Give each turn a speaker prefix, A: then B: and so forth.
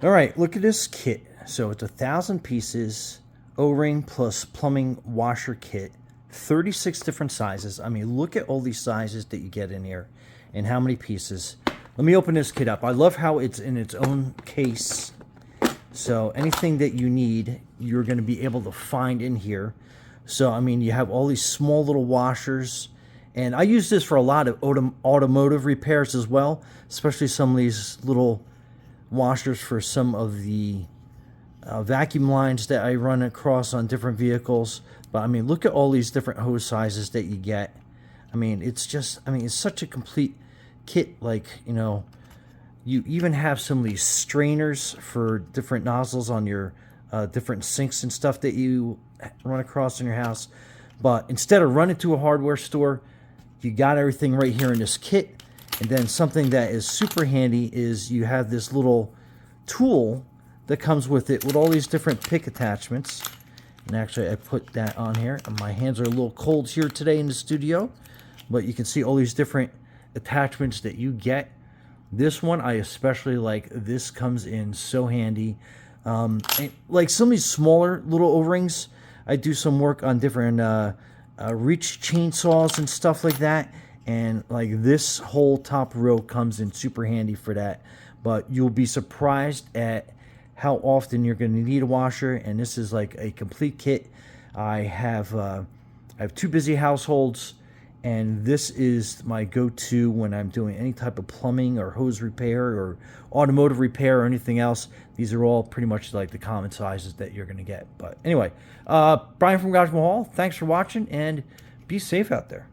A: All right, look at this kit. So it's 1,000 pieces, O-ring plus plumbing washer kit, 36 different sizes. I mean, look at all these sizes that you get in here and how many pieces. Let me open this kit up. I love how it's in its own case. So anything that you need, you're going to be able to find in here. So, I mean, you have all these small little washers. And I use this for a lot of automotive repairs as well, especially some of these little washers for some of the vacuum lines that I run across on different vehicles. But I mean, look at all these different hose sizes that you get. I mean, it's just, I mean, it's such a complete kit. Like, you know, you even have some of these strainers for different nozzles on your different sinks and stuff that you run across in your house. But instead of running to a hardware store, you got everything right here in this kit. And then something that is super handy is you have this little tool that comes with it with all these different pick attachments. And actually I put that on here. And my hands are a little cold here today in the studio. But you can see all these different attachments that you get. This one I especially like. This comes in so handy. And like some of these smaller little O-rings, I do some work on different reach chainsaws and stuff like that. And like this whole top row comes in super handy for that. But you'll be surprised at how often you're going to need a washer. And this is like a complete kit. I have 2 busy households. And this is my go-to when I'm doing any type of plumbing or hose repair or automotive repair or anything else. These are all pretty much like the common sizes that you're going to get. But anyway, Brian from Garage Mahal, thanks for watching and be safe out there.